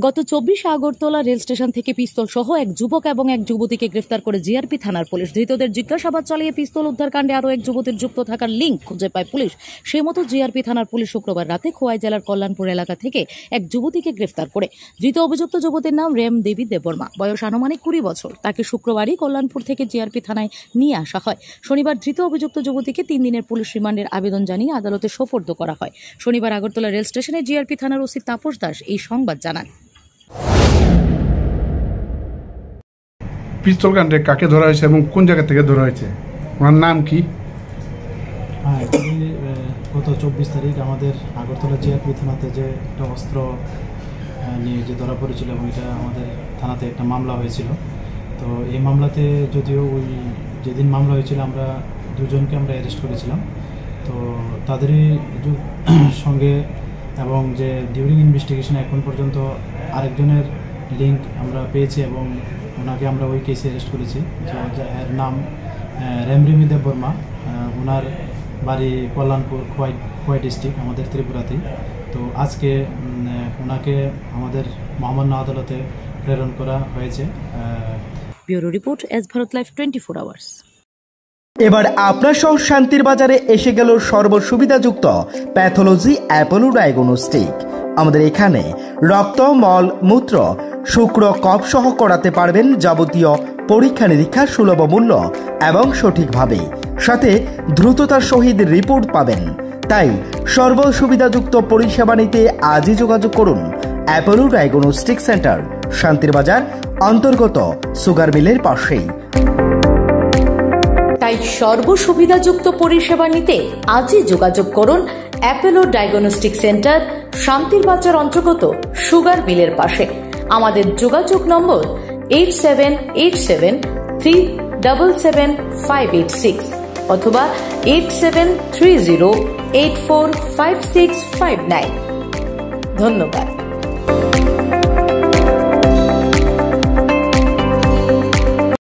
গত 24 Agartala rail station থেকে পিস্তল সহ এক যুবক এবং এক যুবতীকে গ্রেফতার করে জিআরপি থানার পুলিশ। ধৃতদের জিজ্ঞাসাবাদ চালিয়ে পিস্তল উদ্ধারকাণ্ডে আরও এক যুবতীর যুক্ত থাকার লিঙ্ক খুঁজে পায় পুলিশ। সেই মতো জিআরপি থানার পুলিশ শুক্রবার রাতে খোয়াই জেলার কল্যাণপুর এলাকা থেকে এক যুবতীকে গ্রেফতার করে। ধৃত অভিযুক্ত যুবতীর নাম রেম দেবী দেববর্মা, বয়স আনুমানিক 20 বছর। তাকে শুক্রবারই কল্যাণপুর থেকে জিআরপি থানায় নিয়ে আসা হয়। শনিবার ধৃত অভিযুক্ত যুবতীকে 3 দিনের পুলিশ রিমান্ডের আবেদন জানিয়ে আদালতে সোপর্দ করা হয়। শনিবার আগরতলা রেল স্টেশনে জিআরপি থানার ওসি তাপস দাস এই সংবাদ জানান। পিস্তল কাণ্ডে কাকে ধরা হয়েছে এবং কোন জায়গা থেকে ধরা হয়েছে, ওনার নাম কি? হ্যাঁ, গত 24 তারিখ আমাদের আগরতলা জিআরপি থানাতে যে একটা অস্ত্র নিয়ে যে ধরা পড়েছিল এবং এটা আমাদের থানাতে একটা মামলা হয়েছিল। তো এই মামলাতে যদিও ওই যেদিন মামলা হয়েছিল আমরা দুজনকে আমরা অ্যারেস্ট করেছিলাম। তো তাদেরই সঙ্গে এবং যে ডিউরিং ইনভেস্টিগেশন এখন পর্যন্ত আরেকজনের লিঙ্ক আমরা পেয়েছি এবং ওনাকে আমরা ওই কেসে অ্যারেস্ট করেছি। এর নাম রেমরিমি দেববর্মা, ওনার বাড়ি কল্যাণপুর খোয়াই ডিস্ট্রিক্ট, আমাদের ত্রিপুরাতেই। তো আজকে ওনাকে আমাদের মহামান্য আদালতে প্রেরণ করা হয়েছে। Bureau report, S Bharat live 24 hours. এবার আপনার শহর শান্তির বাজারে এসে গেল সর্বসুবিধাযুক্ত প্যাথোলজি অ্যাপোলো ডায়াগনস্টিক। আমাদের এখানে রক্ত, মল, মূত্র, শুক্র, কফ সহ করাতে পারবেন যাবতীয় পরীক্ষা নিরীক্ষা সুলভ মূল্য এবং সঠিকভাবে, সাথে দ্রুততার সহিত রিপোর্ট পাবেন। তাই সর্বসুবিধাযুক্ত পরিষেবা নিতে আজই যোগাযোগ করুন অ্যাপোলো ডায়াগনস্টিক সেন্টার, শান্তির বাজার অন্তর্গত সুগার মিলের পাশেই। তাই সর্বসুবিধাযুক্ত পরিষেবা নিতে আজই যোগাযোগ করুন অ্যাপোলো ডায়াগনস্টিক সেন্টার, শান্তির বাজার অন্তর্গত সুগার মিলের পাশে। আমাদের যোগাযোগ নম্বর 8787377586 অথবা 8730845659। ধন্যবাদ।